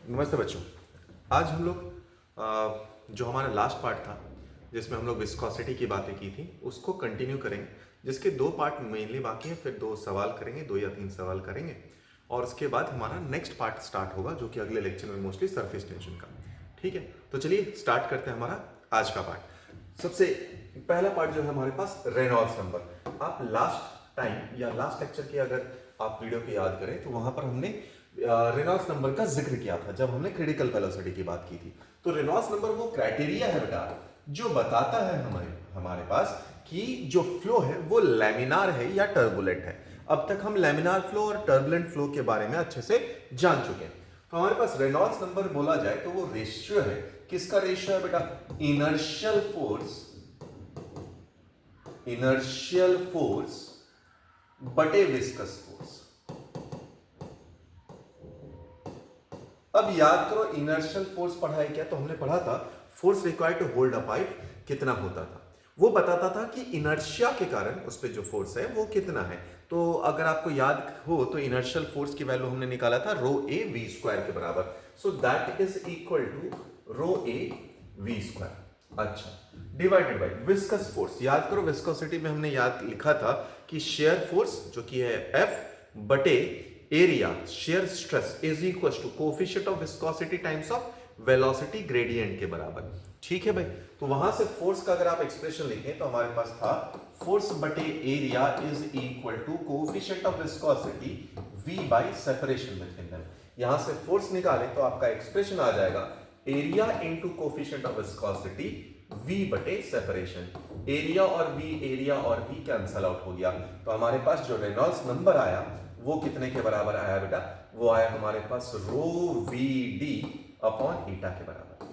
नमस्ते बच्चों। आज हम लोग जो हमारा लास्ट पार्ट था जिसमें हम लोग विस्कोसिटी की बातें की थी उसको कंटिन्यू करेंगे, जिसके दो पार्ट मेनली बाकी हैं। फिर दो सवाल करेंगे, 2 या 3 सवाल करेंगे और उसके बाद हमारा नेक्स्ट पार्ट स्टार्ट होगा जो कि अगले लेक्चर में मोस्टली सरफेस टेंशन का। ठीक है, तो चलिए स्टार्ट करते हैं हमारा आज का पार्ट। सबसे पहला पार्ट जो है हमारे पास रेनॉल्ड्स नंबर। आप लास्ट टाइम या लास्ट लेक्चर की अगर आप वीडियो को याद करें तो वहां पर हमने रेनॉल्ड्स नंबर का जिक्र किया था जब हमने क्रिटिकल वेलोसिटी की बात की थी। तो रेनॉल्ड्स नंबर वो क्राइटेरिया है बेटा जो बताता है हमारे हमारे पास कि जो फ्लो है वो लैमिनार है या टर्बुलेंट है। अब तक हम लैमिनार फ्लो और टर्बुलेंट फ्लो के बारे में अच्छे से जान चुके हैं। तो हमारे पास रेनॉल्ड्स नंबर बोला जाए तो वो रेशियो है। किसका रेशियो है बेटा? इनर्शियल फोर्स बटे विस्कस फोर्स। अब याद करो इनर्शियल फोर्स पढ़ा है क्या? तो हमने पढ़ा था force required to hold a pipe कितना होता था। वो बताता था कि इनर्शिया के कारण उस पे जो फोर्स है वो कितना है। तो अगर आपको याद हो तो इनर्शियल फोर्स की वैल्यू हमने निकाला था रो ए वी स्क्वायर के बराबर। So that is equal to rho A V square. अच्छा, डिवाइडेड बाय विस्कस फोर्स। याद करो विस्कोसिटी में हमने याद लिखा था कि शेयर फोर्स जो कि है एफ बटे area shear stress is equal to coefficient of viscosity times of velocity gradient के बराबर। ठीक है भाई, तो वहां से फोर्स का अगर आप एक्सप्रेशन लिखें तो हमारे पास था फोर्स बटे area is equal to coefficient of viscosity v by separation between them. यहां से फोर्स निकालें तो आपका एक्सप्रेशन आ जाएगा area into coefficient of viscosity v बटे सेपरेशन। एरिया और v कैंसल आउट हो गया। तो हमारे पास जो रेनॉल्ड्स नंबर आया वो कितने के बराबर आया बेटा? वो आया हमारे पास रो वी डी अपॉन ईटा के बराबर।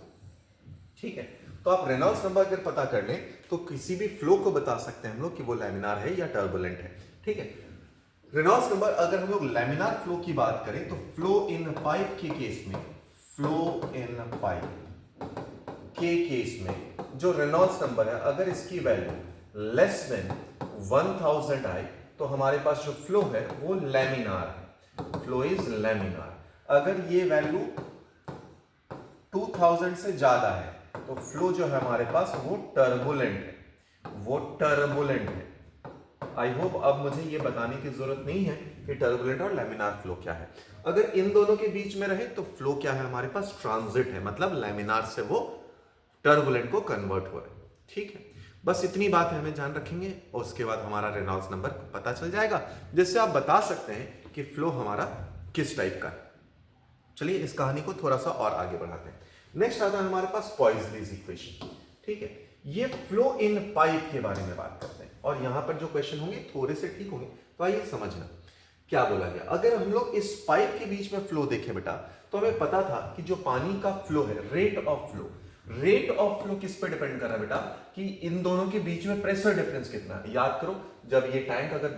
ठीक है, तो आप रेनॉल्ड्स नंबर अगर पता कर लें तो किसी भी फ्लो को बता सकते हैं हम लोग कि वो लैमिनार है या टर्बुलेंट है। ठीक है, रेनॉल्ड्स नंबर अगर हम लोग लैमिनार फ्लो की बात करें तो फ्लो इन पाइप के केस में, जो रेनॉल्ड्स नंबर है अगर इसकी वैल्यू लेस देन 1000 आए तो हमारे पास जो फ्लो है वो लैमिनार है। Flow is laminar. अगर ये वैल्यू 2000 से ज्यादा है तो फ्लो जो है हमारे पास वो टर्बुलेंट है। आई होप अब मुझे ये बताने की जरूरत नहीं है कि टर्बुलेंट और लैमिनार फ्लो क्या है। अगर इन दोनों के बीच में रहे तो फ्लो क्या है हमारे पास? ट्रांजिट है, मतलब लैमिनार से वो टर्बुलेंट को कन्वर्ट हो रहे हैं। ठीक है, बस इतनी बात है हमें जान रखेंगे और उसके बाद हमारा रेनॉल्ड्स नंबर पता चल जाएगा जिससे आप बता सकते हैं कि फ्लो हमारा किस टाइप का है। चलिए इस कहानी को थोड़ा सा और आगे बढ़ाते हैं। नेक्स्ट आता है हमारे पास पॉइजलीज इक्वेशन। ठीक है, ये फ्लो इन पाइप के बारे में बात करते हैं और यहां पर जो क्वेश्चन होंगे थोड़े से ठीक होंगे, तो आइए समझना क्या बोला गया। अगर हम लोग इस पाइप के बीच में फ्लो देखें बेटा तो हमें पता था कि जो पानी का फ्लो है, रेट ऑफ फ्लो किस पे डिपेंड कर रहा है बेटा? कि इन दोनों के बीच में प्रेशर डिफरेंस कितना है। याद करो जब ये टैंक अगर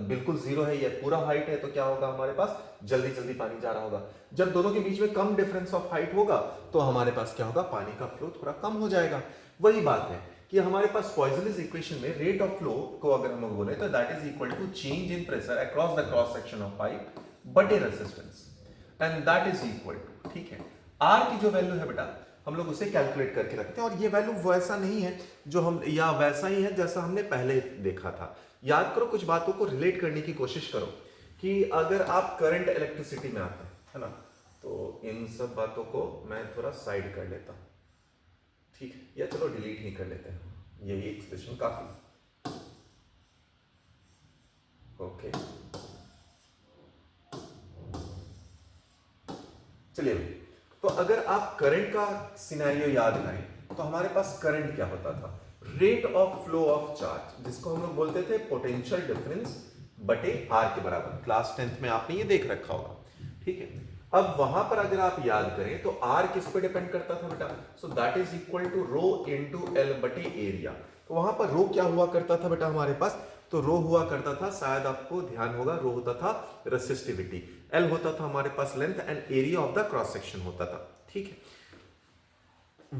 बिल्कुल जीरो है या पूरा हाइट है तो क्या होगा हमारे पास? जल्दी जल्दी पानी जा रहा होगा। जब दोनों के बीच में कम डिफरेंस ऑफ हाइट होगा तो हमारे पास क्या होगा? पानी का फ्लो थोड़ा कम हो जाएगा। वही बात है कि हमारे पास पॉइजनस इक्वेशन में रेट ऑफ फ्लो को अगर हम लोग बोले तो that is equal to change in pressure across the cross section of pipe बटे resistance and that is equal to, ठीक है, आर की जो वैल्यू है बेटा हम लोग उसे कैलकुलेट करके रखते हैं और ये वैल्यू वैसा नहीं है जो हम, या वैसा ही है जैसा हमने पहले देखा था। याद करो, कुछ बातों को रिलेट करने की कोशिश करो कि अगर आप करंट इलेक्ट्रिसिटी में आते हैं, है ना, तो इन सब बातों को मैं थोड़ा साइड कर लेता हूं। ठीक है, या चलो डिलीट ही कर लेते हैं, यही एक्सप्रेशन काफी। ओके, चलिए, तो अगर आप करंट का सिनेरियो याद करें तो हमारे पास करंट क्या होता था? Rate of flow of charge, जिसको हम लोग बोलते थे पोटेंशियल डिफरेंस बटे आर के बराबर। क्लास 10th में आपने ये देख रखा होगा। ठीक है, अब वहां पर अगर आप याद करें तो आर किस पे डिपेंड करता था बेटा? So that is equal to rho into L बटे एरिया। तो वहां पर रो क्या हुआ करता था बेटा हमारे पास? तो रो हुआ करता था, शायद आपको ध्यान होगा, रो होता था रेसिस्टिविटी, एल होता था हमारे पास length and area of the cross section होता था। ठीक है,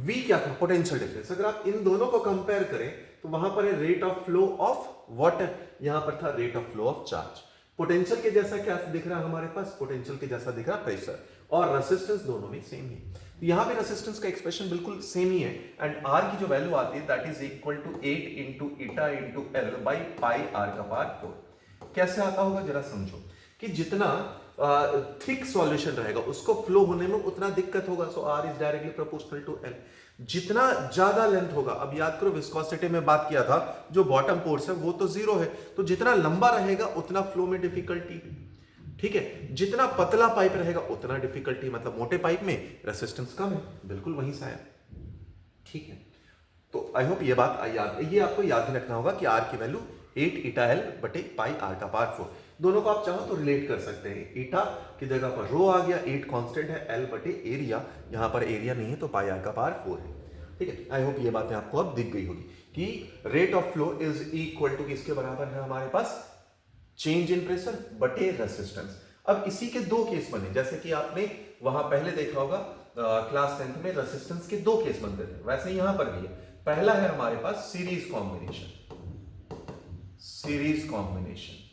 V क्या था? Potential difference. अगर आप इन दोनों को कंपेयर करें तो वहां पर है rate of flow of water, यहां पर था rate of flow of charge. Potential के जैसा क्या दिख रहा है हमारे पास, पोटेंशियल के जैसा दिख रहा प्रेशर, और रेसिस्टेंस दोनों में सेम ही। तो यहाँ पे रेसिस्टेंस का एक्सप्रेशन बिल्कुल सेम ही है, एंड आर की जो वैल्यू आती है that is equal to 8 into eta into L by pi R का पावर 4। कैसे आता होगा जरा समझो कि जितना थिक सॉल्यूशन रहेगा उसको फ्लो होने में उतना दिक्कत होगा, so R is directly proportional to L. जितना ज्यादा लेंथ होगा, अब याद करो विस्कोसिटी में बात किया था, जो बॉटम पोर्स है वो तो जीरो है, तो जितना लंबा रहेगा उतना फ्लो में डिफिकल्टी, ठीक है। जितना पतला पाइप रहेगा उतना डिफिकल्टी, मतलब मोटे पाइप में रेसिस्टेंस कम है, बिल्कुल वही सा है, ठीक है। तो आई होप ये बात ये आपको याद ही रखना होगा कि आर की वैल्यू 8 ईटा एल बटे पाई आर का पावर 4। दोनों को आप चाहो तो रिलेट कर सकते हैं, ईटा की जगह पर रो आ गया, 8 कांस्टेंट है, एल बटे एरिया, यहां पर एरिया नहीं है तो पाई आर का पावर 4 है, ठीक है। आई होप ये बातें आपको अब दिख गई होगी कि rate of flow is equal to किसके बराबर है हमारे पास, चेंज इन प्रेशर बटे रेसिस्टेंस। अब इसी के दो केस बने, जैसे कि आपने वहां पहले देखा होगा क्लास 10th में रेसिस्टेंस के दो केस बनते थे, वैसे यहां पर भी है। पहला है हमारे पास सीरीज कॉम्बिनेशन, सीरीज कॉम्बिनेशन,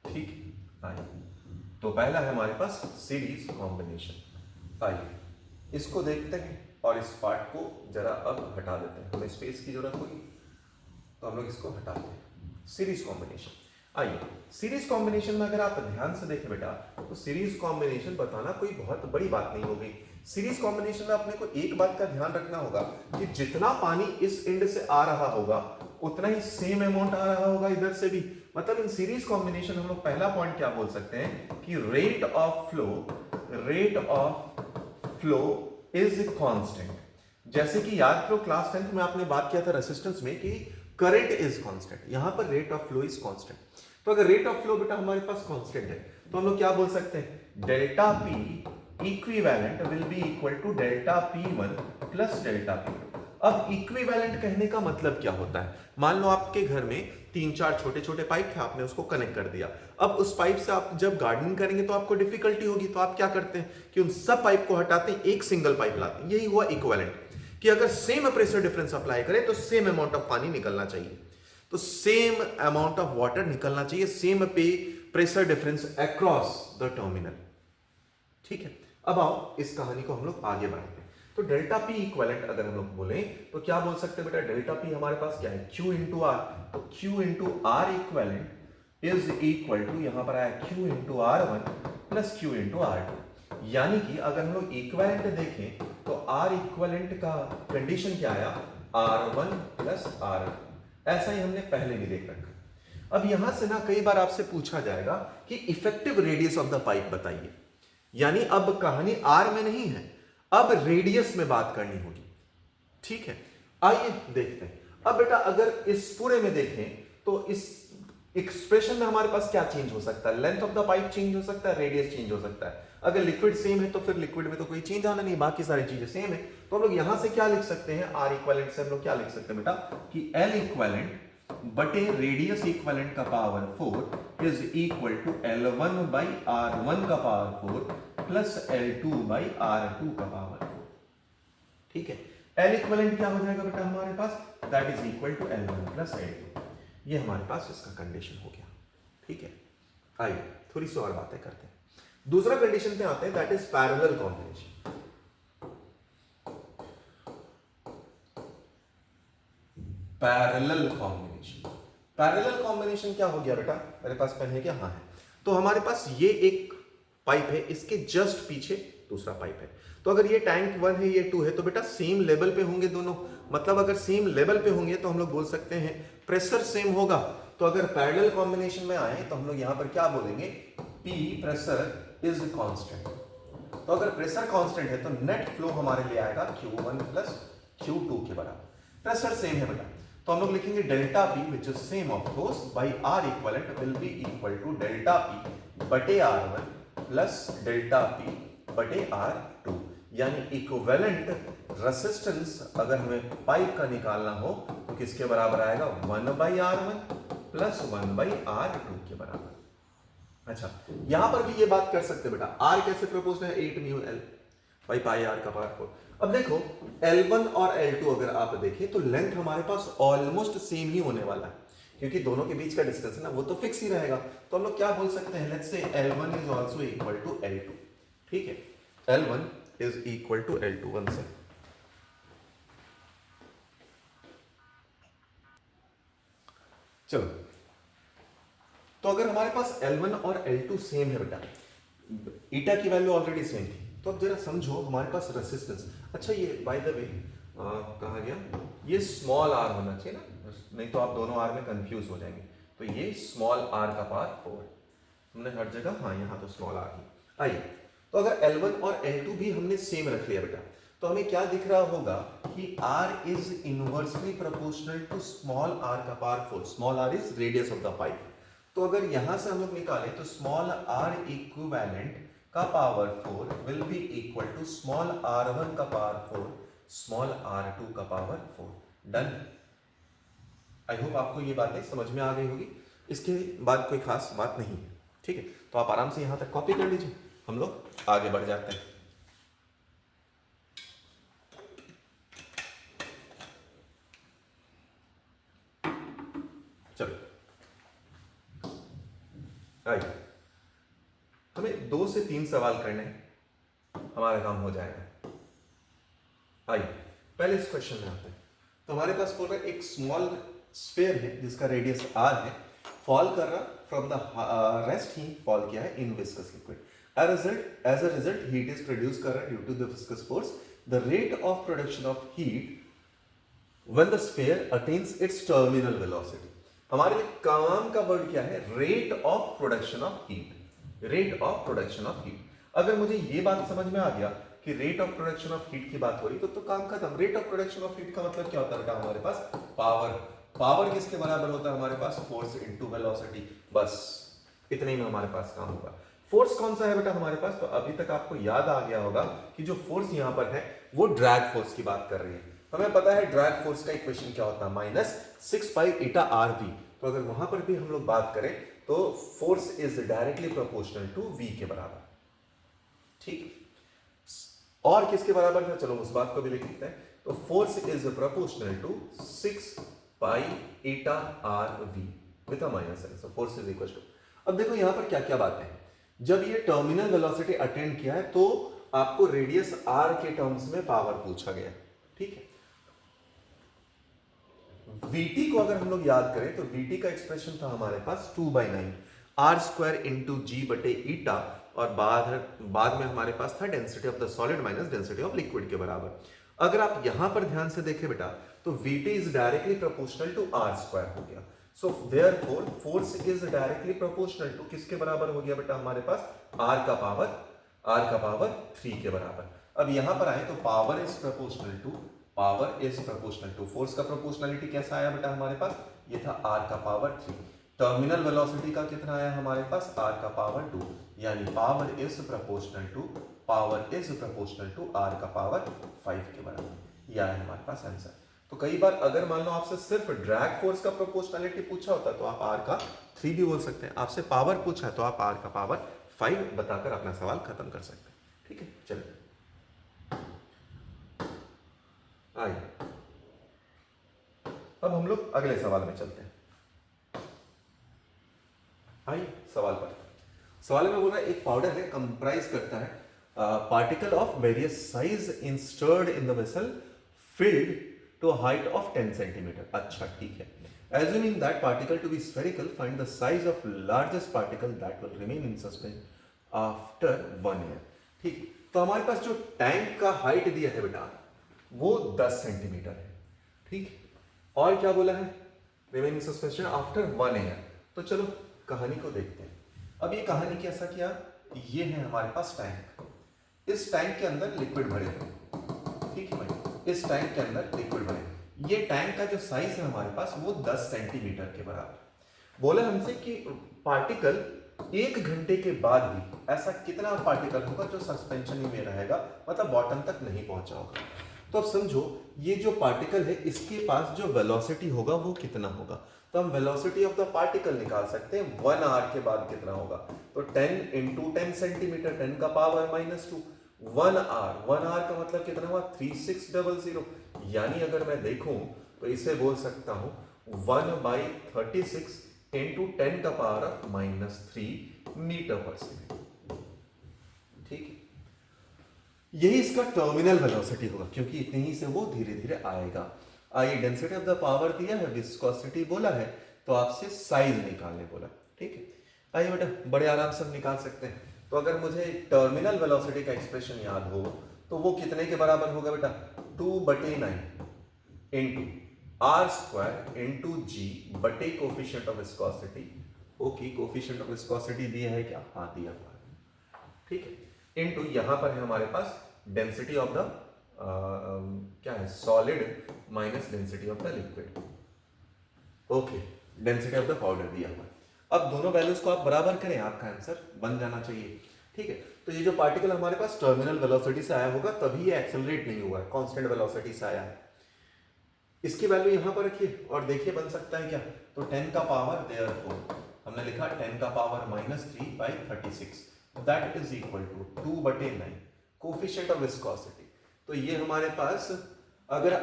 ठीक आइए, तो पहला है हमारे पास सीरीज कॉम्बिनेशन। आइए इसको देखते हैं और इस पार्ट को जरा अब हटा देते हैं, हमें स्पेस की जरूरत होगी तो हम लोग इसको हटाते हैं। सीरीज कॉम्बिनेशन, आइए सीरीज कॉम्बिनेशन में अगर आप ध्यान से देखें बेटा, तो सीरीज कॉम्बिनेशन बताना कोई बहुत बड़ी बात नहीं होगी। सीरीज कॉम्बिनेशन में अपने को एक बात का ध्यान रखना होगा कि जितना पानी इस एंड से आ रहा होगा उतना ही सेम अमाउंट आ रहा होगा इधर से भी। मतलब इन सीरीज कॉम्बिनेशन हम लोग पहला पॉइंट क्या बोल सकते हैं कि rate of flow is constant. जैसे कि याद करो क्लास 10th में आपने बात किया था रेसिस्टेंस में कि करंट इज कांस्टेंट, यहां पर rate of flow is constant. तो अगर रेट ऑफ फ्लो बेटा हमारे पास कांस्टेंट है तो हम लोग क्या बोल सकते हैं, delta P equivalent will be equal to delta P1 plus delta P2। अब इक्विवेलेंट कहने का मतलब क्या होता है, मान लो आपके घर में 3-4 छोटे छोटे पाइप थे, आपने उसको कनेक्ट कर दिया। अब उस पाइप से आप जब गार्डनिंग करेंगे तो आपको डिफिकल्टी होगी, तो आप क्या करते हैं कि उन सब पाइप को हटाते हैं, एक सिंगल पाइप लाते हैं। यही हुआ इक्विवेलेंट, कि अगर सेम प्रेशर डिफरेंस अप्लाई करें तो सेम अमाउंट ऑफ पानी निकलना चाहिए, तो सेम अमाउंट ऑफ वाटर निकलना चाहिए, सेम पे pressure difference across the terminal, ठीक है। अब आओ इस कहानी को हम लोग आगे बढ़ाते हैं। तो डेल्टा पी इक्विवेलेंट अगर हम लोग बोले तो क्या बोल सकते हैं बेटा, डेल्टा पी हमारे पास क्या है, Q इंटू आर, तो Q into R equivalent is equal to, यहां पर आया Q into R1 plus Q into R2। यानी कि अगर हम लोग इक्विवेलेंट देखें तो आर इक्विवेलेंट का कंडीशन क्या आया, R1 प्लस R2। ऐसा ही हमने पहले भी देख रखा। अब यहां से ना कई बार आपसे पूछा जाएगा कि effective radius of the pipe बताइए, यानी अब कहानी आर में नहीं है, अब रेडियस में बात करनी होगी, ठीक है। आइए देखते हैं। अब बेटा अगर इस पूरे में देखें तो इस एक्सप्रेशन में हमारे पास क्या चेंज हो सकता है, length of the pipe change हो सकता है, रेडियस चेंज हो सकता है। अगर लिक्विड सेम है तो फिर लिक्विड में तो कोई चेंज आना नहीं, बाकी सारी चीजें सेम है। तो हम लोग यहां से क्या लिख सकते हैं, आर इक्विवेलेंट से हम लोग क्या लिख सकते हैं बेटा कि एल इक्विवेलेंट बटे रेडियस इक्विवेलेंट का power 4 is equal to L1 by R1 का power 4 plus L2 by R2 का पावर 4, ठीक है। L इक्विवेलेंट क्या हो जाएगा बेटा हमारे पास, that is equal to L1 plus L2। ये हमारे पास इसका कंडीशन हो गया, ठीक है। आइए थोड़ी सी और बातें करते हैं। दूसरा कंडीशन पे आते हैं, that is parallel combination. Parallel combination, parallel combination क्या हो गया बेटा, मेरे पास पेन है क्या, हाँ है। तो हमारे पास ये एक पाइप है, इसके जस्ट पीछे दूसरा पाइप है। तो अगर ये टैंक 1 है, ये 2 है, तो बेटा सेम लेवल पे होंगे दोनों। मतलब अगर सेम लेवल पे होंगे तो हम लोग बोल सकते हैं प्रेशर सेम होगा। तो अगर पैरेलल कॉम्बिनेशन में आए तो हम लोग यहां पर क्या बोलेंगे, P प्रेशर इज कांस्टेंट। तो अगर प्रेशर कांस्टेंट है तो नेट फ्लो हमारे लिए आएगा Q1 प्लस Q2 के बराबर। प्रेशर सेम है बेटा, तो हम लोग लिखेंगे delta P which is same of course by R equivalent will be equal to delta P बटे R1 प्लस डेल्टा P बटे R2। यानी इक्विवेलेंट रेसिस्टेंस अगर हमें पाइप का निकालना हो तो किसके बराबर आएगा, 1 by R1 plus 1 by R2 के बराबर। अच्छा यहां पर भी ये बात कर सकते बेटा, R कैसे प्रपोज्ड है, 8 mu L by pi R का पावर 4। अब देखो L1 और L2 अगर आप देखें तो लेंथ हमारे पास ऑलमोस्ट सेम ही होने वाला है, क्योंकि दोनों के बीच का डिस्टेंस है ना वो तो फिक्स ही रहेगा। तो हम लोग क्या बोल सकते हैं, let's say L1 is also equal to L2। ठीक है, L1 is equal to L2। One से चलो, तो अगर हमारे पास L1 और L2 सेम है बेटा, ईटा की वैल्यू ऑलरेडी सेम थी, तो अब जरा समझो हमारे पास रेसिस्टेंस, अच्छा ये बाय द वे कहा गया ये स्मॉल आर होना चाहिए ना, नहीं तो आप दोनों आर में कंफ्यूज हो जाएंगे। तो ये स्मॉल आर का पावर 4 हमने हर जगह, हाँ यहाँ तो स्मॉल आर ही। आइए, तो अगर L1 और L2 भी हमने सेम रख लिया बेटा, तो हमें क्या दिख रहा होगा कि R is inversely proportional to small r का power 4। Small r is radius of the pipe. तो अगर यहां से हम लोग निकालें तो स्मॉल r इक्विवेलेंट का power 4 will be equal to small r1 का पावर 4 स्मॉल r2 का पावर 4। डन। आई होप आपको ये बातें समझ में आ गई होगी, इसके बाद कोई खास बात नहीं है। ठीक है, तो आप आराम से यहां तक कॉपी कर लीजिए, हम लोग आगे बढ़ जाते हैं। चलो आइए, हमें 2 से 3 सवाल करने हैं, हमारा काम हो जाएगा। आइए पहले इस क्वेश्चन में आते हैं। तो हमारे पास बोल रहा है एक स्मॉल स्फीयर है जिसका रेडियस r है, फॉल कर रहा फ्रॉम द रेस्ट, ही फॉल किया है in viscous liquid. As a result heat is produce कर रहा है due to the viscous force. The rate of production of heat when the sphere attains its terminal velocity. हमारे लिए काम का वर्ड क्या है, rate of production of heat. Rate of production of heat. अगर मुझे ये बात समझ में आ गया कि rate of production of heat की बात हो रही तो काम खत्म। Rate of production of heat का मतलब क्या होता है बेटा, हमारे पास पावर। पावर किसके बराबर होता है हमारे पास, फोर्स इनटू वेलोसिटी। बस इतने ही में हमारे पास काम होगा। फोर्स कौन सा है बेटा हमारे पास, तो अभी तक आपको याद आ गया होगा कि जो फोर्स यहां पर है वो ड्रैग फोर्स की बात कर रही है। हमें पता है ड्रैग फोर्स का इक्वेशन क्या होता है, -6 पाई ईटा आर वी। तो अगर वहां पर भी हम लोग बात करें तो force is directly proportional to V के बराबर। ठीक, और किसके बराबर था, चलो उस बात को भी लिख लेते हैं। तो force is proportional to 6 pi eta R V with a minus sign. So force is equal to, अब देखो यहां पर क्या क्या बातें हैं। जब ये टर्मिनल वेलोसिटी अटेंड किया है तो आपको रेडियस आर के टर्म्स में पावर पूछा गया। ठीक है, Vt को अगर हम लोग याद करें तो Vt का एक्सप्रेशन था हमारे पास 2/9 आर स्क्वायर इंटू जी बटे ईटा, और बाद में हमारे पास था density of the solid minus density of liquid के बराबर। अगर आप यहां पर ध्यान से देखें बेटा तो Vt is directly proportional to R square हो गया। So therefore force is directly proportional to किसके बराबर हो गया बेटा हमारे पास, आर का पावर 3 के बराबर। अब यहां पर आए तो power is proportional to force का प्रोपोर्शनलिटी कैसा आया बेटा हमारे पास, ये था r का पावर 3। टर्मिनल वेलोसिटी का कितना आया हमारे पास, r का पावर 2, यानी power is proportional to r का पावर 5 के बराबर। यह है हमारे पास आंसर। तो कई बार अगर मान लो आपसे सिर्फ ड्रैग फोर्स का प्रोपोर्शनलिटी पूछा होता तो आप r का 3 भी बोल सकते हैं, आपसे पावर पूछा है तो आप r का पावर 5 बताकर अपना सवाल खत्म कर सकते हैं। ठीक है, चलिए आइए अब हम लोग अगले सवाल में चलते हैं। आइए सवाल में बोल रहा है एक पाउडर है कंप्राइज करता है particle of various size inserted in the vessel filled to height of 10 centimetre. अच्छा ठीक है, assuming that particle to be spherical, find the size of largest particle that will remain in suspension after 1 year। ठीक, तो हमारे पास जो tank का height दिया है बेटा वो 10 सेंटीमीटर है। ठीक, और क्या बोला है, रिमेनिंग सस्पेंशन आफ्टर 1 ईयर। तो चलो कहानी को देखते हैं। अब ये कहानी कैसा किया, ये है हमारे पास टैंक, इस टैंक के अंदर लिक्विड भरे हुए। ठीक है भाई, इस टैंक के अंदर लिक्विड भरे, ये टैंक का जो साइज है हमारे पास वो 10 सेंटीमीटर के बराबर। बोला हमसे कि पार्टिकल 1 घंटे के बाद भी ऐसा कितना पार्टिकल होगा जो सस्पेंशन में रहेगा, मतलब बॉटम तक नहीं पहुंचा होगा। तो अब समझो ये जो पार्टिकल है इसके पास जो वेलोसिटी होगा वो कितना होगा, तो हम वेलोसिटी ऑफ द पार्टिकल निकाल सकते हैं 1 आवर के बाद कितना होगा। तो 10 इंटू 10 सेंटीमीटर 10 का पावर -2, 1 आवर का मतलब कितना हुआ 3600। यानी अगर मैं देखूं तो इसे बोल सकता हूं 1/36 इंटू 10 का पावर ऑफ -3 मीटर पर सेकेंड। ठीक है, यही इसका टर्मिनल वेलोसिटी होगा, क्योंकि इतने ही से वो धीरे धीरे आएगा। आइए, डेंसिटी ऑफ द पावर दिया है, विस्कोसिटी बोला है, तो आपसे साइज निकालने बोला। ठीक है, आइए बेटा, बड़े आराम से हम निकाल सकते हैं। तो अगर मुझे टर्मिनल वेलोसिटी का एक्सप्रेशन याद हो तो वो कितने के बराबर होगा बेटा? 2/9 इंटू r² इंटू जी बटे coefficient of viscosity. Okay, coefficient of viscosity दिया है क्या? हाँ, दिया हुआ है। ठीक है, इंटू यहां पर है हमारे पास डेंसिटी ऑफ द क्या है, solid minus density of the liquid. Okay, density of the powder दिया हुआ है। अब दोनों वैल्यूज को आप बराबर करें, आपका आंसर बन जाना चाहिए। ठीक है, तो ये जो पार्टिकल हमारे पास टर्मिनल वेलोसिटी से आया होगा, तभी ये एक्सेलरेट नहीं हुआ है, कांस्टेंट वेलोसिटी से आया है। इसकी वैल्यू यहां पर रखिए और देखिए बन सकता है क्या? तो 10 का पावर, देयरफॉर हमने लिखा 10 का power -3/36, that is equal to 2/9 coefficient of viscosity. तो ये हमारे पास अगर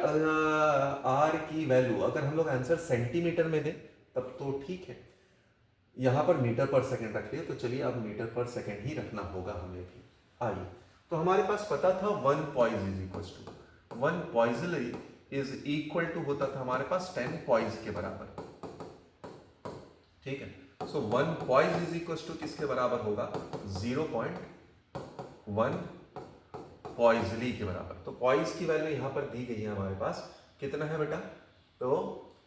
आर की वैल्यू अगर हम लोग आंसर सेंटीमीटर में दें तब तो ठीक है, यहां पर मीटर पर सेकंड रख लिया, तो चलिए अब मीटर पर सेकंड ही रखना होगा हमें भी। आइए, तो हमारे पास पता था 1 poise is equal to 1 poiseuille is equal to होता था हमारे पास 10 पॉइज के बराबर। ठीक है, सो 1 पॉइज इज इक्वल टू किसके बराबर होगा? 0.1 पॉइजली के बराबर। तो पॉइज की वैल्यू यहां पर दी गई है हमारे पास, कितना है बेटा? तो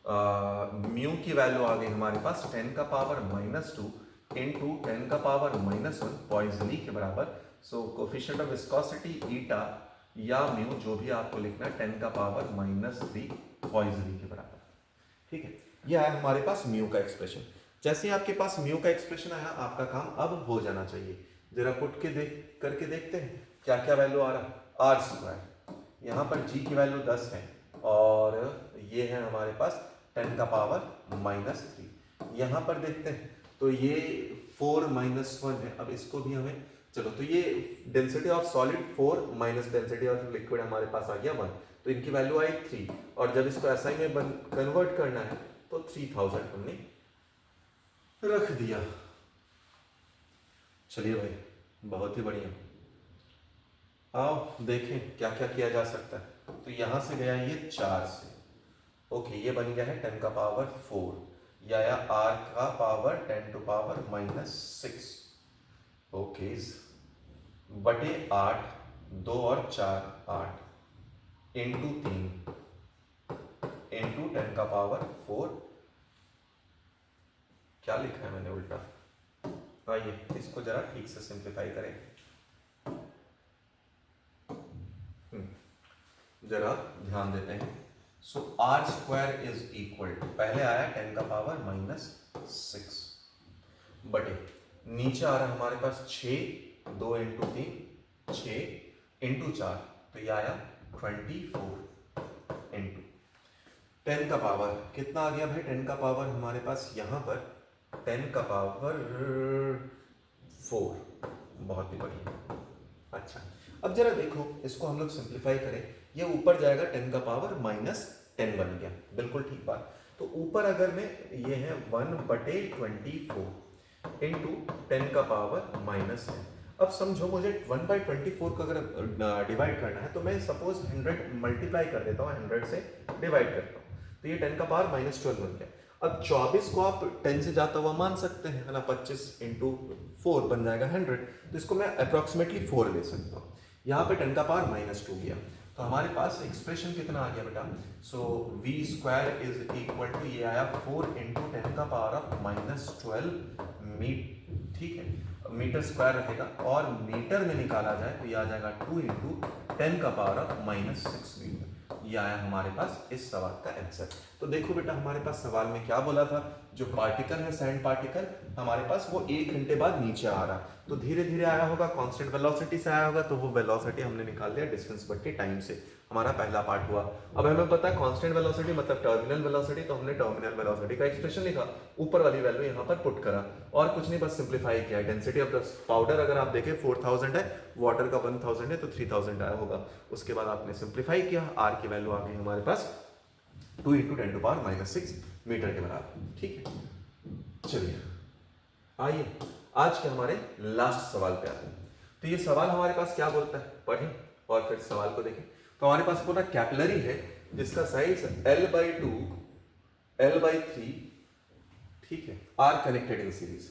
म्यू की वैल्यू आ गई हमारे पास 10 का पावर -2 इंटू 10 का पावर -1 पॉइजली के बराबर। सो कोफिशिएंट ऑफ विस्कोसिटी ईटा या म्यू जो भी आपको लिखना है 10 का पावर -3 पॉइजली के बराबर। ठीक है, यह है हमारे पास म्यू का एक्सप्रेशन। जैसे ही आपके पास म्यू का एक्सप्रेशन आया, आपका काम अब हो जाना चाहिए। जरा पुट के करके देखते हैं क्या क्या वैल्यू आ रहा। r², यहाँ पर g की वैल्यू 10 है और ये है हमारे पास 10 का पावर -3। यहाँ पर देखते हैं तो ये 4 - 1 है। अब इसको भी हमें, चलो, तो ये density of solid 4 minus density of liquid हमारे पास आ गया 1, तो इनकी वैल्यू आई 3, और जब इसको SI में कन्वर्ट करना है तो 3000 हमने रख दिया। चलिए भाई, बहुत ही बढ़िया। आओ देखें क्या क्या किया जा सकता है। तो यहां से गया ये 4 से, ओके, ये बन गया है 10 का पावर 4, या r का पावर 10 टू पावर -6, ओके, बटे 8, 2 और 4 8 इंटू 3 इंटू 10 का पावर 4। क्या लिखा है मैंने उल्टा? आइए इसको जरा ठीक से सिंप्लीफाई करें। जरा ध्यान देते हैं। सो r² इज इक्वल टू, पहले आया 10 का पावर -6 बटे, नीचे आ रहा हमारे पास 6, 2 इंटू 3 6 इंटू 4, तो ये आया 24 इंटू 10 का पावर कितना आ गया भाई? 10 का पावर हमारे पास यहाँ पर 10 का पावर 4, बहुत ही बढ़िया। अच्छा, अब जरा देखो, इसको हम लोग सिंप्लीफाई करें, ये ऊपर जाएगा 10 का पावर -10 बन गया, बिल्कुल ठीक बात। तो ऊपर अगर मैं, ये है 1/24 इंटू 10 का पावर -10। अब समझो मुझे 1/24 को अगर डिवाइड करना है तो मैं सपोज 100 मल्टीप्लाई कर देता हूँ, 100 से डिवाइड करता हूँ, तो ये 10 का पावर -12 बन गया। अब 24 को आप 10 से जाता हुआ मान सकते हैं, है ना, 25 इंटू 4 बन जाएगा 100, तो इसको मैं अप्रोक्सीमेटली 4 ले सकता हूँ। यहाँ पे 10 का पावर -2 गया, तो हमारे पास एक्सप्रेशन कितना आ गया बेटा? सो v² इज इक्वल टू, ये आया 4 इंटू 10 का पावर ऑफ -12 मीटर। ठीक है, मीटर स्क्वायर रहेगा, और मीटर में निकाला जाए तो ये आ जाएगा 2 इंटू 10 का पावर ऑफ -6 मीटर। ये आया हमारे पास इस सवाल का आंसर। तो देखो बेटा, हमारे पास सवाल में क्या बोला था? जो पार्टिकल है, सैंड पार्टिकल, हमारे पास वो 1 घंटे बाद नीचे आ रहा, तो धीरे धीरे आया होगा, कांस्टेंट वेलोसिटी से आया होगा, तो वो वेलोसिटी हमने निकाल लिया डिस्टेंस बट्टे टाइम से। हमारा पहला पार्ट हुआ। अब हमें पता है कांस्टेंट वेलोसिटी मतलब टर्मिनल वेलोसिटी, तो हमने टर्मिनल वेलोसिटी का एक्सप्रेशन लिखा, ऊपर वाली वैल्यू यहाँ पर पुट करा, और कुछ नहीं, बस सिंप्लीफाई किया। डेंसिटी ऑफ द पाउडर अगर आप देखें 4000 है, वाटर का 1000 है, तो 3000 आया होगा। उसके बाद आपने सिंप्लीफाई किया, आर की वैल्यू आ गई हमारे पास 2 × 10⁻⁻6 मीटर के बराबर। ठीक है, चलिए आइए आज के हमारे लास्ट सवाल पे आते हैं। तो ये सवाल हमारे पास क्या बोलता है, पढ़ें और फिर सवाल को देखें। तो हमारे पास पूरा कैपिलरी है जिसका साइज L/2 L/3, ठीक है, आर कनेक्टेड इन सीरीज।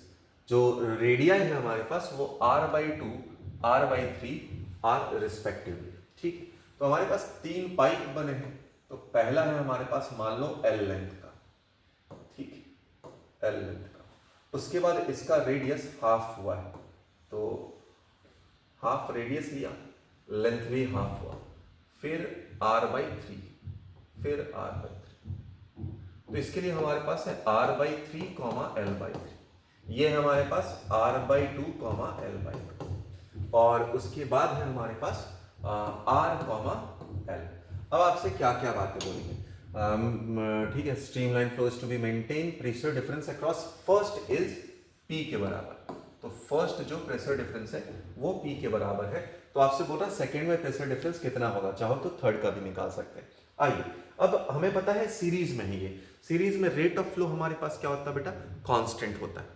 जो रेडियाई है हमारे पास वो R/2 R/3 आर रिस्पेक्टिवली। ठीक है, तो हमारे पास 3 पाइप बने हैं। तो पहला है हमारे पास मान लो L लेंथ का, ठीक है, L लेंथ का। उसके बाद इसका रेडियस हाफ हुआ है, तो हाफ रेडियस लिया, लेंथ भी हाफ हुआ, फिर R/3, फिर R/3। तो इसके लिए हमारे पास है R/3, L/3। ये है हमारे पास R/2, L/2। और उसके बाद है हमारे पास R, L। अब आपसे क्या क्या बातें बोलेंगे, ठीक है। Streamline flow is to be maintain, pressure difference across first is P के बराबर। तो फर्स्ट जो प्रेशर डिफरेंस है वो P के बराबर है। तो आपसे बोल रहा सेकंड में प्रेशर डिफरेंस कितना होगा, चाहो तो थर्ड का भी निकाल सकते हैं। आइए, अब हमें पता है सीरीज में ही, ये सीरीज में रेट ऑफ फ्लो हमारे पास क्या होता है बेटा, कांस्टेंट होता है।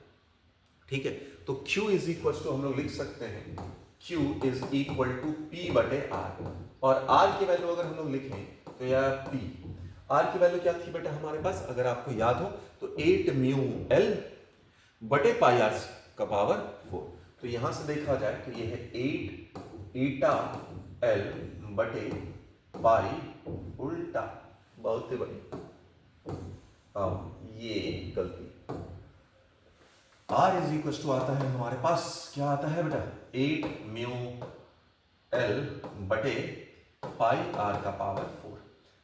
ठीक है, तो Q इज इक्वल टू हम लोग लिख सकते हैं Q is equal to P/R। और R की वैल्यू अगर हम लोग लिखें तो यह P, R की वैल्यू क्या थी बेटा हमारे पास, अगर आपको याद हो तो 8μL/πr का पावर 4। तो यहां से देखा जाए तो ये है 8ηL/π उल्टा, बहुत ही बड़ी, ये गलती। R इज इक्वल टू आता है हमारे पास, क्या आता है बेटा, 8μL/πr का पावर 4।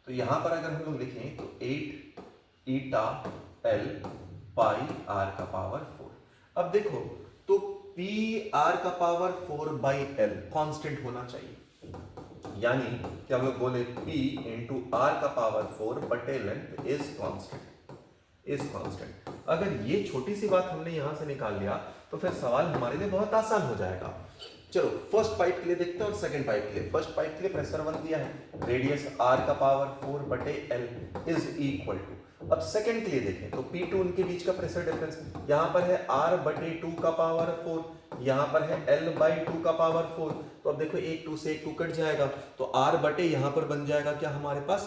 तो यहां पर अगर हम लोग लिखें तो 8ηL/πr का पावर 4। अब देखो तो PR का पावर 4/L कांस्टेंट होना चाहिए, यानी कि हम लोग बोले P × R का पावर 4/लेंथ इज कांस्टेंट। अगर ये छोटी सी बात हमने यहां से निकाल लिया तो फिर सवाल हमारे लिए बहुत आसान हो जाएगा। चलो फर्स्ट पाइप के लिए देखते हैं और सेकंड पाइप के लिए। फर्स्ट पाइप के लिए प्रेशर 1 दिया है, रेडियस R का power 4/L is equal to. अब सेकंड के लिए देखें तो P2 उनके बीच का प्रेशर डिफरेंस, यहां पर है R/2 का पावर 4, यहां पर है L/2 का पावर 4। तो अब देखो एक 2 से एक 2 कट जाएगा, तो R/ यहां पर बन जाएगा क्या हमारे पास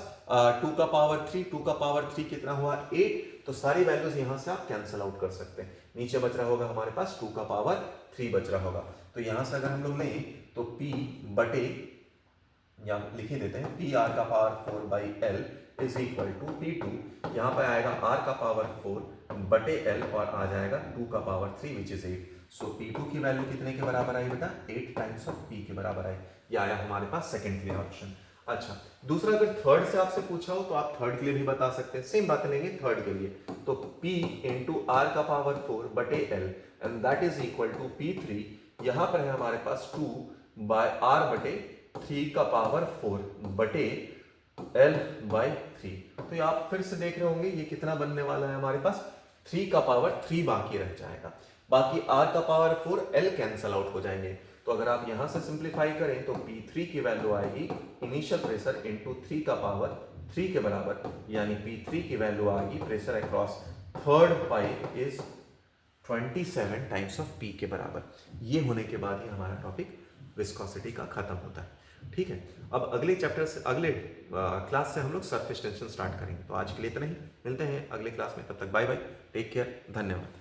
2 का पावर 3, 2 का पावर 3 कितना हुआ 8। तो सारी वैल्यूज यहां से आप कैंसिल आउट कर सकते हैं। नीचे बच रहा होगा हमारे पास 2 का पावर 3 बच रहा होगा। तो यहां से अगर हम लोग लें तो P/, या लिखे देते हैं PR का power 4/L is equal to P2, यहाँ पर आएगा R का पावर 4/L और आ जाएगा 2 का power 3 which is 8। So P2 की वैल्यू कितने के बराबर आई बेटा, 8 टाइम्स ऑफ P के बराबर आई। ये आया हमारे पास सेकंड के लिए ऑप्शन। अच्छा, दूसरा अगर थर्ड से आपसे पूछा हो तो आप थर्ड के लिए भी बता सकते हैं, सेम बातें लेंगे थर्ड के लिए। तो P × R का power 4/L and that is equal to P3, यहाँ पर है हमारे पास 2/R/3 का पावर 4/L/3। तो ये आप फिर से देख रहे होंगे ये कितना बनने वाला है हमारे पास, 3 का पावर 3 बाकी रह जाएगा, बाकी R का पावर 4, L कैंसल आउट हो जाएंगे। तो अगर आप यहां से सिंप्लीफाई करें तो P3 की वैल्यू आएगी इनिशियल प्रेशर इंटू 3 का पावर 3 के बराबर, यानी P3 की वैल्यू आएगी pressure across third pipe is 27 times of P के बराबर। ये होने के बाद ही हमारा टॉपिक विस्कोसिटी का खत्म होता है। ठीक है, अब अगले चैप्टर से, अगले क्लास से हम लोग सरफेस टेंशन स्टार्ट करेंगे। तो आज के लिए इतना ही, मिलते हैं अगले क्लास में, तब तक बाय बाय, टेक केयर, धन्यवाद।